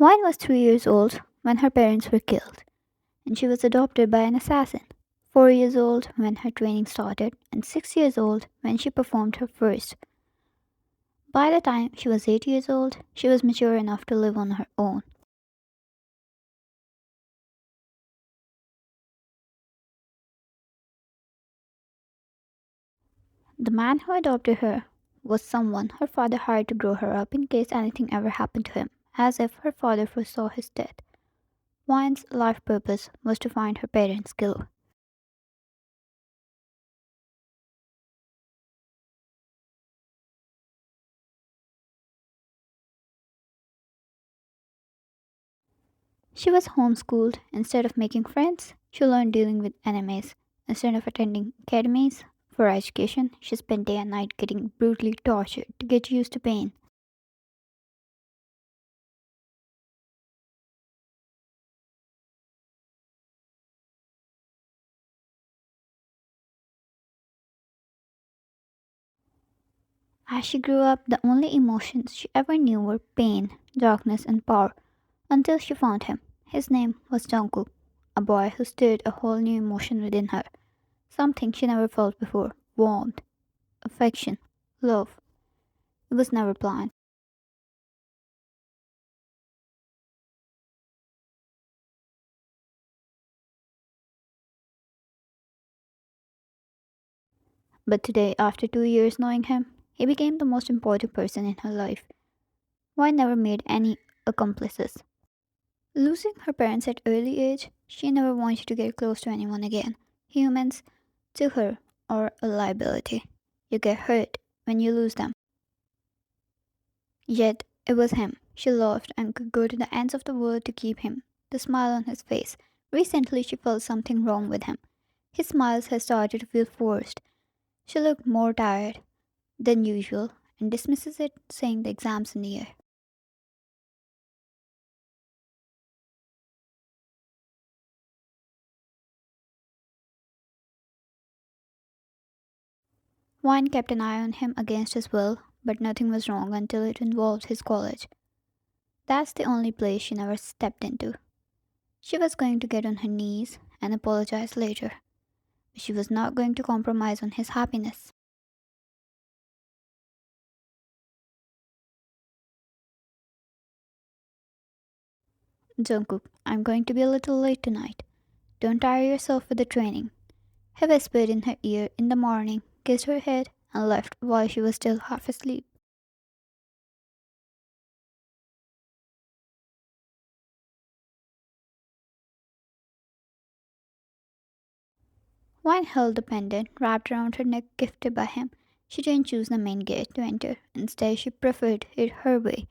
Wine was 3 years old when her parents were killed, and she was adopted by an assassin. 4 years old when her training started, and 6 years old when she performed her first. By the time she was 8 years old, she was mature enough to live on her own. The man who adopted her was someone her father hired to grow her up in case anything ever happened to him, as if her father foresaw his death. Wine's life purpose was to find her parents' killer. She was homeschooled. Instead of making friends, she learned dealing with enemies. Instead of attending academies for education, she spent day and night getting brutally tortured to get used to pain. As she grew up, the only emotions she ever knew were pain, darkness, and power, until she found him. His name was Jungkook, a boy who stirred a whole new emotion within her, something she never felt before: warmth, affection, love. It was never planned. But today, after 2 years knowing him, he became the most important person in her life. Why never made any accomplices? Losing her parents at early age, she never wanted to get close to anyone again. Humans, to her, are a liability. You get hurt when you lose them. Yet, it was him she loved and could go to the ends of the world to keep him, the smile on his face. Recently, she felt something wrong with him. His smiles had started to feel forced. She looked more tired than usual and dismisses it, saying the exam's in the air. Wine kept an eye on him against his will, but nothing was wrong until it involved his college. That's the only place she never stepped into. She was going to get on her knees and apologize later, but she was not going to compromise on his happiness. Jungkook, I'm going to be a little late tonight. Don't tire yourself with the training. He whispered in her ear in the morning, kissed her head, and left while she was still half asleep. Wine held the pendant wrapped around her neck gifted by him. She didn't choose the main gate to enter. Instead, she preferred it her way,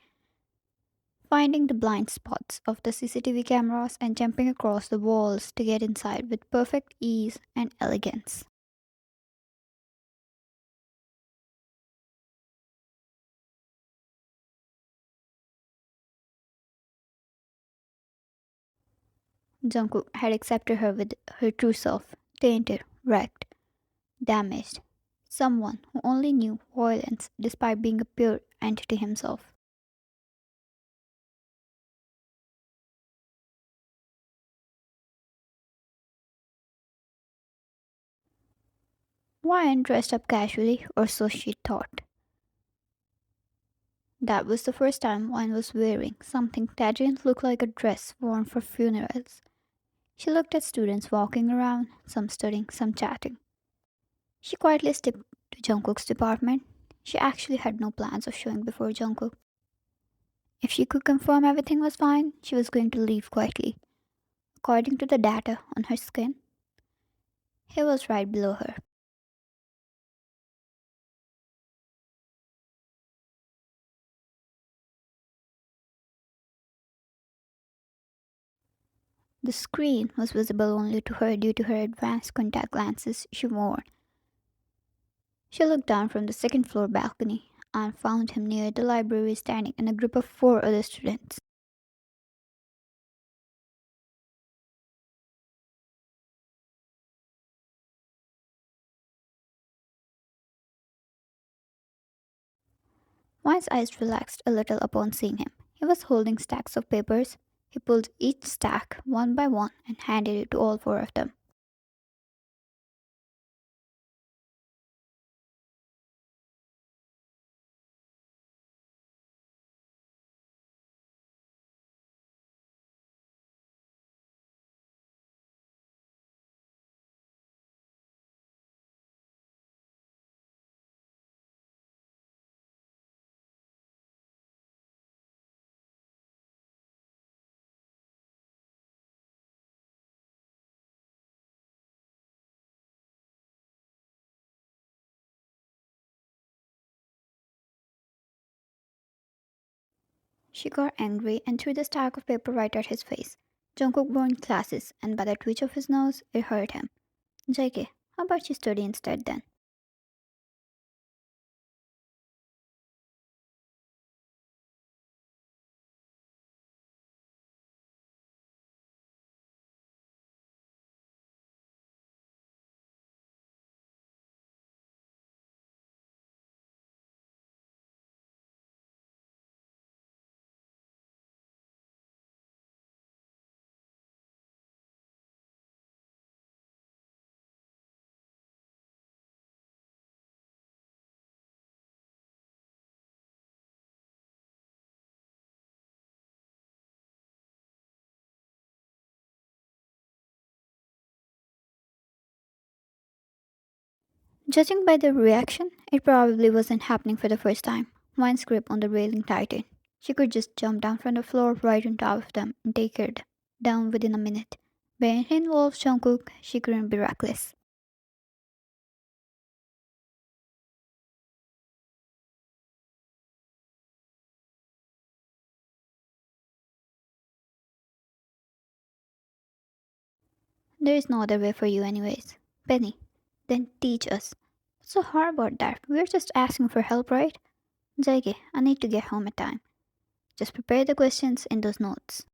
finding the blind spots of the CCTV cameras and jumping across the walls to get inside with perfect ease and elegance. Jungkook had accepted her with her true self, tainted, wrecked, damaged. Someone who only knew violence despite being a pure entity himself. Ryan dressed up casually, or so she thought. That was the first time Wine was wearing something that didn't look like a dress worn for funerals. She looked at students walking around, some studying, some chatting. She quietly stepped to Jungkook's department. She actually had no plans of showing before Jungkook. If she could confirm everything was fine, she was going to leave quietly. According to the data on her skin, he was right below her. The screen was visible only to her due to her advanced contact lenses she wore. She looked down from the second floor balcony and found him near the library standing in a group of four other students. Wine's eyes relaxed a little upon seeing him. He was holding stacks of papers. He pulled each stack one by one and handed it to all four of them. She got angry and threw the stack of paper right at his face. Jungkook wore glasses, and by the twitch of his nose, it hurt him. JK, how about you study instead then? Judging by the reaction, it probably wasn't happening for the first time. Mine's grip on the railing tightened. She could just jump down from the floor right on top of them and take it down within a minute. When it involved Jungkook, she couldn't be reckless. There is no other way for you anyways. Penny, then teach us. What's so hard about that? We're just asking for help, right? JK, I need to get home at time. Just prepare the questions in those notes.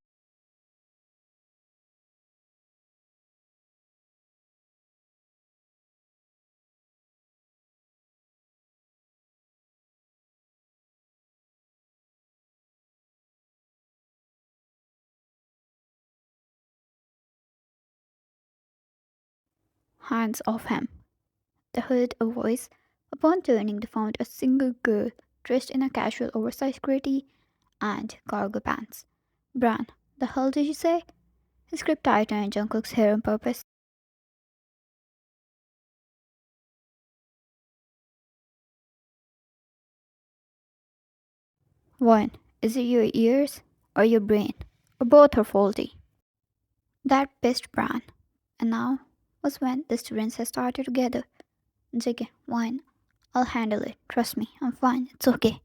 'Hands off him,' they heard a voice. Upon turning, they found a single girl dressed in a casual oversized gray tee and cargo pants. Bran, the hell did you say? His grip tightened on Jungkook's hair on purpose. One, is it your ears or your brain? Or both are faulty? That pissed Bran. And now was when the students had started together. JK, one, I'll handle it. Trust me, I'm fine. It's okay.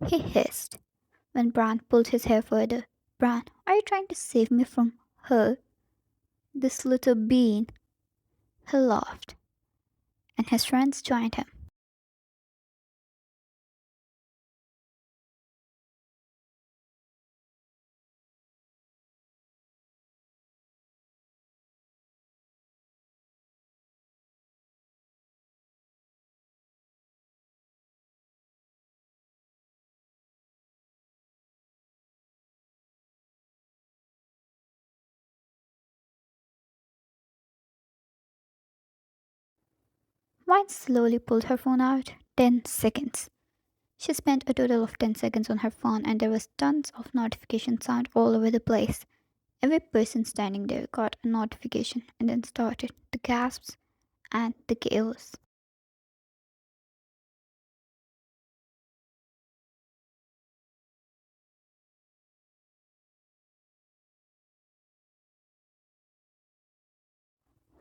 He hissed when Bran pulled his hair further. Bran, are you trying to save me from her? This little bean. He laughed, and his friends joined him. Vine slowly pulled her phone out. 10 seconds. She spent a total of 10 seconds on her phone, and there was tons of notification sound all over the place. Every person standing there got a notification and then started the gasps and the chaos.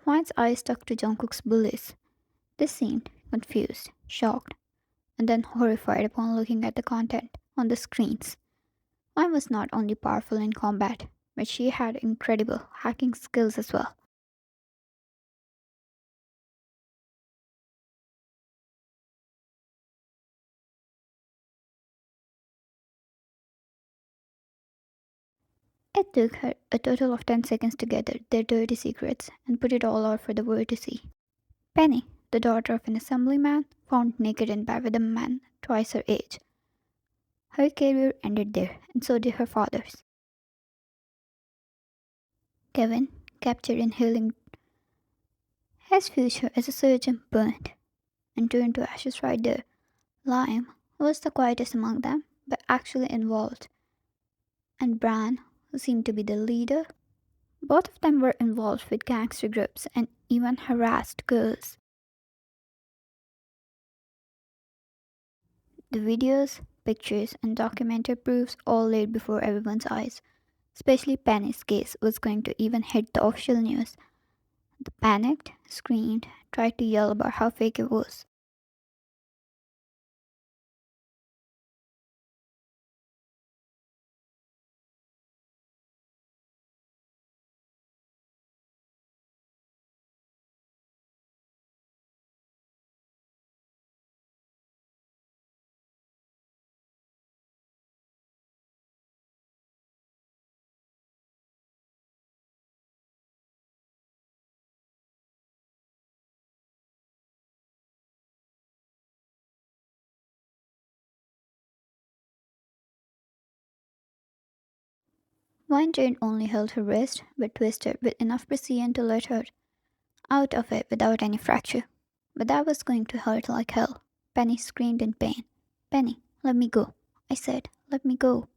Vine's eyes stuck to Jungkook's bullies. They seemed confused, shocked, and then horrified upon looking at the content on the screens. Vine was not only powerful in combat, but she had incredible hacking skills as well. It took her a total of 10 seconds to gather their dirty secrets and put it all out for the world to see. Penny, the daughter of an assemblyman, found naked in bed with a man twice her age. Her career ended there, and so did her father's. Kevin, captured in healing his future as a surgeon, burned and turned to ashes right there. Lime was the quietest among them, but actually involved, and Bran, who seemed to be the leader, both of them were involved with gangster groups and even harassed girls. The videos, pictures, and documented proofs all laid before everyone's eyes. Especially Penny's case was going to even hit the official news. They panicked, screamed, tried to yell about how fake it was. One giant only held her wrist, but twisted with enough precision to let her out of it without any fracture. But that was going to hurt like hell. Penny screamed in pain. Penny, let me go. I said, let me go.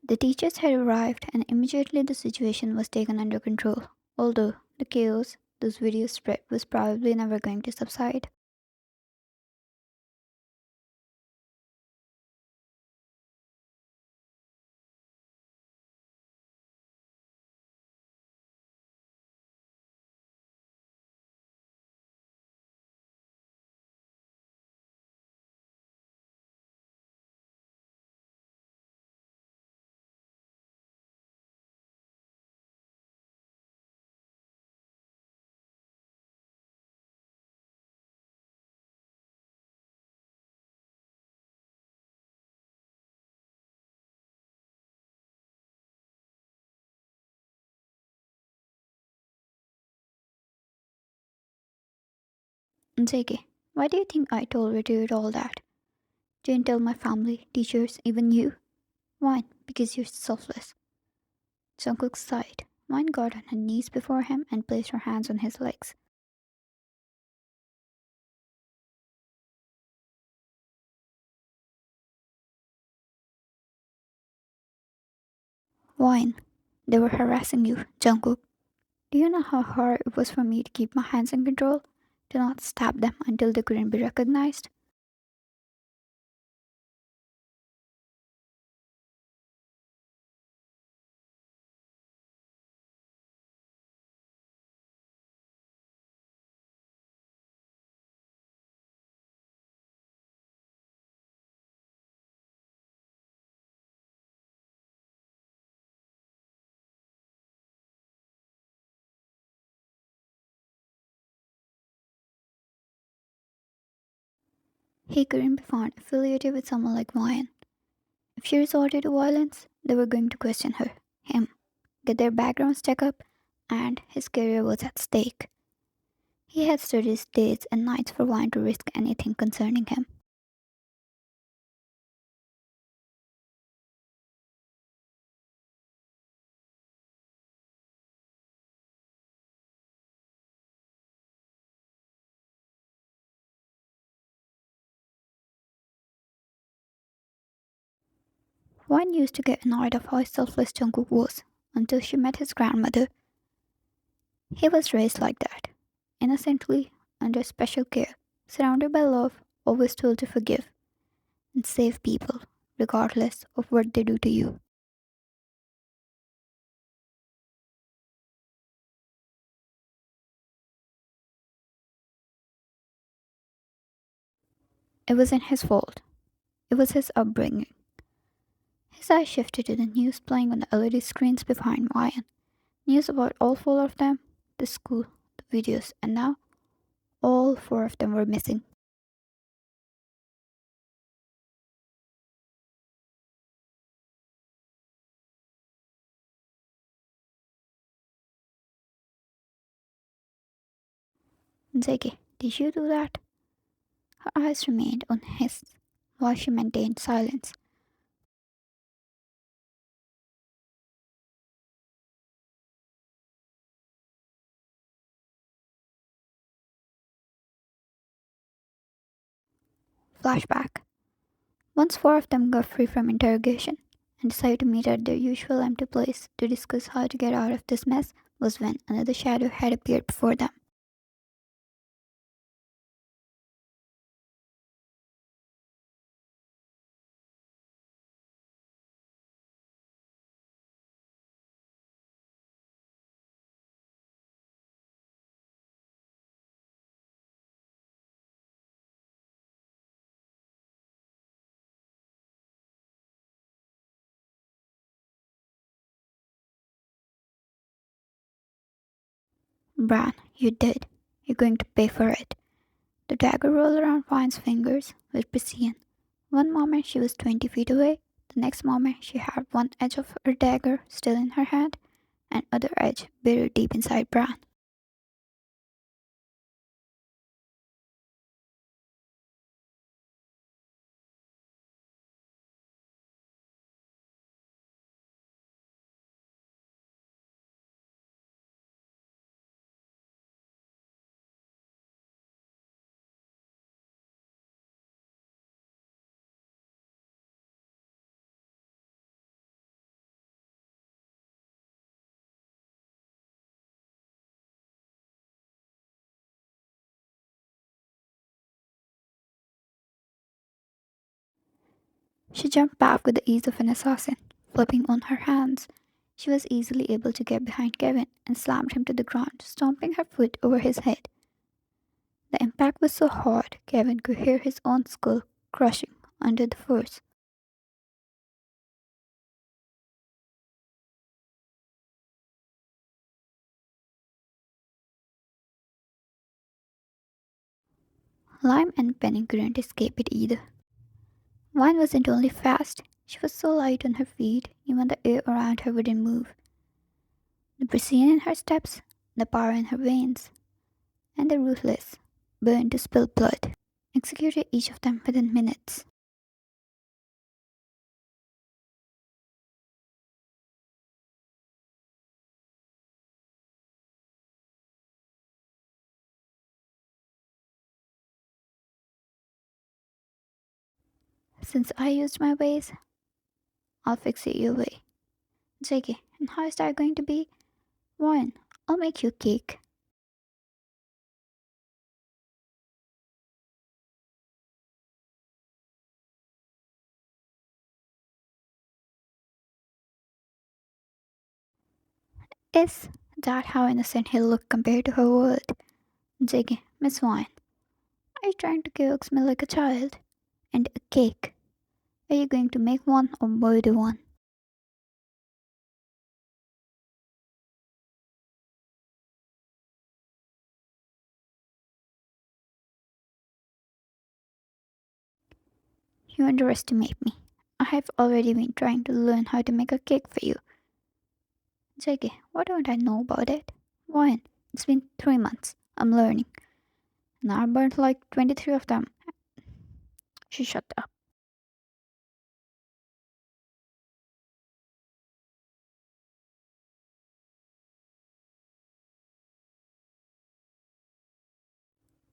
The teachers had arrived, and immediately the situation was taken under control. Although the chaos those videos spread was probably never going to subside. And Seke, why do you think I tolerated all that? Didn't tell my family, teachers, even you? Why? Because you're selfless. Jungkook sighed. Wine got on her knees before him and placed her hands on his legs. Wine. They were harassing you, Jungkook. Do you know how hard it was for me to keep my hands in control? To not stab them until they couldn't be recognized? He couldn't be found affiliated with someone like Wine. If she resorted to violence, they were going to question her, him, get their backgrounds checked up, and his career was at stake. He had studied days and nights for Wine to risk anything concerning him. Wine used to get annoyed of how selfless Jungkook was until she met his grandmother. He was raised like that, innocently, under special care, surrounded by love, always told to forgive and save people, regardless of what they do to you. It wasn't his fault, it was his upbringing. His eyes shifted to the news playing on the LED screens behind Ryan. News about all four of them, the school, the videos, and now all four of them were missing. Zeke, did you do that? Her eyes remained on his while she maintained silence. Flashback. Once four of them got free from interrogation and decided to meet at their usual empty place to discuss how to get out of this mess was when another shadow had appeared before them. Bran, you did. You're going to pay for it. The dagger rolled around Vine's fingers with precision. One moment she was 20 feet away, the next moment she had one edge of her dagger still in her hand, and other edge buried deep inside Bran. She jumped back with the ease of an assassin, flipping on her hands. She was easily able to get behind Kevin and slammed him to the ground, stomping her foot over his head. The impact was so hard Kevin could hear his own skull crushing under the force. Lime and Penny couldn't escape it either. Vine wasn't only fast, she was so light on her feet, even the air around her wouldn't move. The precision in her steps, the power in her veins, and the ruthless burn to spill blood executed each of them within minutes. Since I used my ways, I'll fix it your way. JK, and how is that going to be? One, I'll make you a cake. Is that how innocent he'll look compared to her world? JK, Miss Wine, are you trying to coax me like a child? And a cake. Are you going to make one or murder one? You underestimate me. I have already been trying to learn how to make a cake for you. JK, what don't I know about it? Wine, it's been 3 months. I'm learning. And I burnt like 23 of them. She shut up.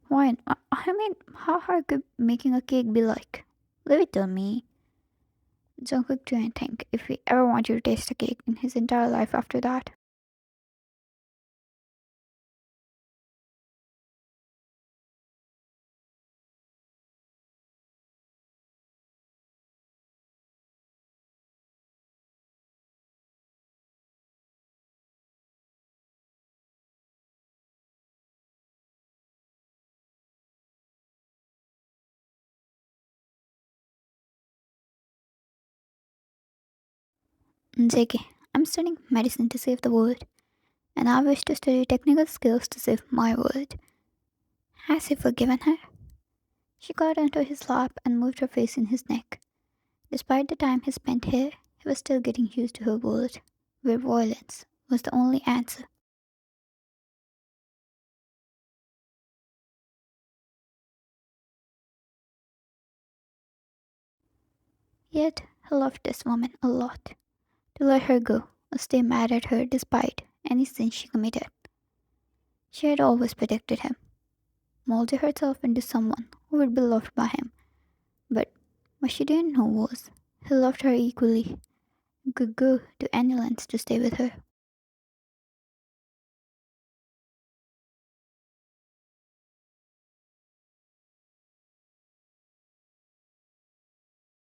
Wine, I mean, how hard could making a cake be like? Leave it to me. Jungkook didn't think if he ever wanted to taste a cake in his entire life after that. JK, I'm studying medicine to save the world, and I wish to study technical skills to save my world. Has he forgiven her? She got onto his lap and moved her face in his neck. Despite the time he spent here, he was still getting used to her world, where violence was the only answer. Yet, he loved this woman a lot. To let her go, or stay mad at her despite any sin she committed. She had always protected him, molded herself into someone who would be loved by him. But what she didn't know was, he loved her equally, and could go to any lengths to stay with her.